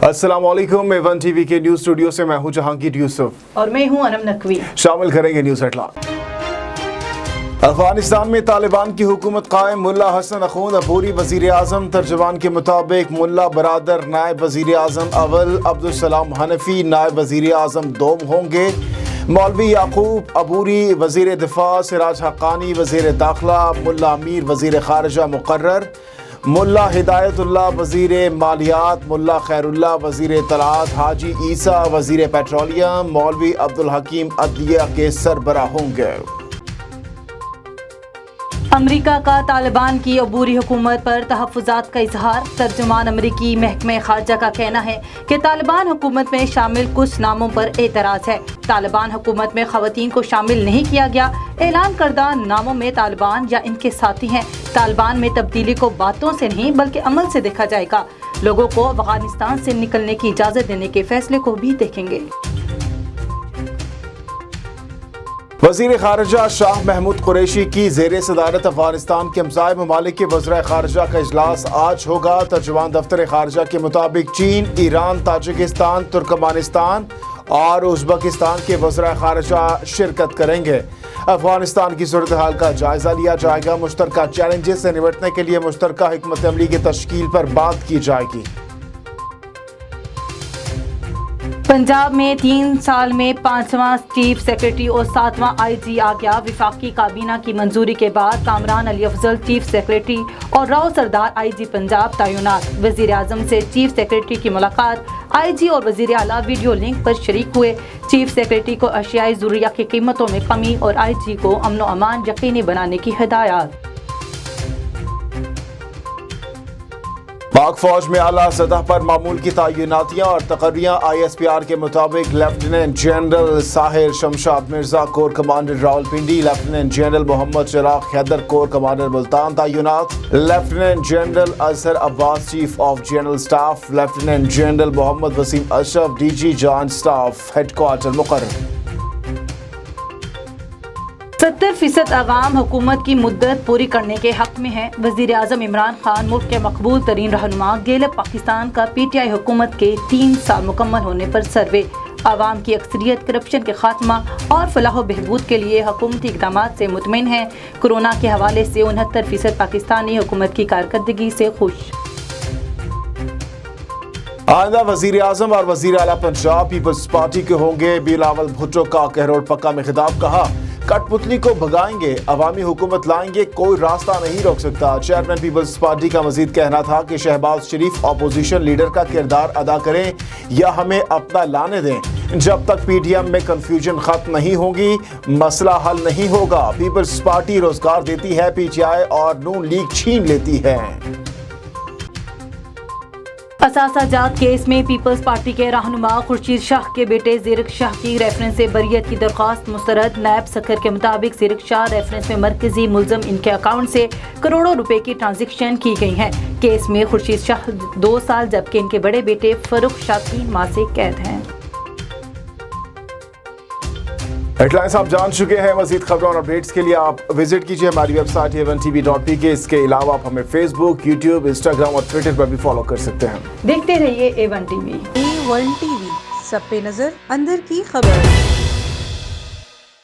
अस्सलाम वालेकुम। Avon TV के न्यूज़ स्टूडियो से मैं हूं जहांगीर यूसुफ और मैं हूं अनम नकवी। शामिल करेंगे न्यूज़ हेडलाइन। अफगानिस्तान में तालिबान की हुकूमत कायम, मुल्ला हसन अखून अबूरी वज़ीर आज़म। तर्जुमान के मुताबिक मुल्ला बरादर नायब वज़ीर आज़म अव्वल, अब्दुल सलाम हनफी नायब वज़ीर आज़म दोम होंगे। मौलवी याकूब अबूरी वज़ीर दिफा, सिराज हक्कानी वज़ीर दाखिला, मुल्ला अमीर वज़ीर खारजा मुकर्रर, मुल्ला हिदायतुल्लाह वज़ीर मालियात, मुल्ला खैरुल्लाह वज़ीर इत्तलात, हाजी ईसा वज़ीर पेट्रोलियम, मौलवी अब्दुल हकीम अदलिया के सरबराह होंगे। अमरीका का तालिबान की अबूरी हुकूमत पर तहफ़्फ़ुज़ात का इजहार। तर्जुमान अमरीकी महकमे खारजा का कहना है कि तालिबान हुकूमत में शामिल कुछ नामों पर एतराज़ है। तालिबान हुकूमत में ख़वातीन को शामिल नहीं किया गया। ऐलान करदा नामों में तालिबान या इनके साथी हैं। तालिबान में तब्दीली को बातों से नहीं बल्कि अमल से देखा जाएगा। लोगों को अफ़गानिस्तान से निकलने की इजाज़त देने के फैसले को भी देखेंगे। वज़ीर खारजा शाह महमूद कुरैशी की ज़ेर सदारत अफगानिस्तान के हमसाय ममालिक के वज़ीर खारजा का इजलास आज होगा। तर्जुमान दफ्तर खारजा के मुताबिक चीन, ईरान, ताजिकिस्तान, तुर्कमानिस्तान और उज़्बेकिस्तान के वज़ीर खारजा शिरकत करेंगे। अफगानिस्तान की सूरत हाल का जायज़ा लिया जाएगा। मुश्तरका चैलेंजेस से निपटने के लिए मुश्तरका हिकमत अमली की तश्कील पर बात की जाएगी। पंजाब में 3 साल में 5वां चीफ सेक्रेटरी और 7वां IG आ गया। विफाकी काबीना की मंजूरी के बाद कामरान अली अफजल चीफ सेक्रेटरी और राव सरदार IG पंजाब तैनात। वज़ीर आज़म से चीफ सेक्रेटरी की मुलाकात। IG और वज़ीर आला वीडियो लिंक पर शरीक हुए। चीफ सेक्रेटरी को अशियाई ज़रूरिया की कीमतों में कमी और IG को अमन व अमान यकीनी बनाने की हिदायत। पाक फौज में आला सतह पर मामूल की तैनातियां और तकर्रियां। ISPR के मुताबिक lieutenant general Sahir Shamshad Mirza corps commander Rawalpindi, lieutenant general Mohammad Chirag Haider corps commander Multan तैनात, lieutenant general Azhar Abbas chief of general staff, lieutenant general Mohammad Waseem Ashraf DG joint staff headquarter मुकर्रर। 70% अवाम हुकूमत की मुद्दत पूरी करने के हक में है। वज़ीर आज़म इमरान खान मुल्क के मकबूल तरीन रहनुमा गेल पाकिस्तान का PTI हुकूमत के 3 साल मुकम्मल होने पर सर्वे। आवाम की अक्सरियत करप्शन के खात्मा और फलाह बहबूद के लिए हुकूमती इक़दामात से मुतमिन है। कोरोना के हवाले से 69% पाकिस्तानी हुकूमत की कारकर्दगी से खुश। आइंदा वज़ीर आज़म और वज़ीर आला पंजाब पीपल्स पार्टी के होंगे। बिलावल भुट्टो का कहरोड़ पक्का में खिताब। कहा, कठपुतली को भगाएंगे, अवामी हुकूमत लाएंगे, कोई रास्ता नहीं रोक सकता। चेयरमैन पीपल्स पार्टी का मजीद कहना था कि शहबाज शरीफ अपोजिशन लीडर का किरदार अदा करें या हमें अपना लाने दें। जब तक PTM में कंफ्यूजन खत्म नहीं होगी मसला हल नहीं होगा। पीपल्स पार्टी रोजगार देती है, PTI और नून लीग छीन लेती है। असासाजात केस में पीपल्स पार्टी के रहनुमा खुर्शीद शाह के बेटे ज़ीरक शाह की रेफरेंस से बरियत की दरख्वास्त मुस्तरद। नायब सखर के मुताबिक ज़ीरक शाह रेफरेंस में मरकजी मुल्ज़म इनके अकाउंट से करोड़ों रुपए की ट्रांजेक्शन की गई हैं। केस में खुर्शीद शाह 2 साल जबकि इनके बड़े बेटे फरूख शाह 3 माह से कैद हैं। हेडलाइंस आप जान चुके हैं। मज़ीद खबरों और अपडेट्स के लिए आप विजिट कीजिए हमारी वेबसाइट avantv.pk। इसके अलावा आप हमें फेसबुक, यूट्यूब, इंस्टाग्राम और ट्विटर पर भी फॉलो कर सकते हैं। देखते रहिए A1 TV। A1 TV, सब पे नजर, अंदर की खबर।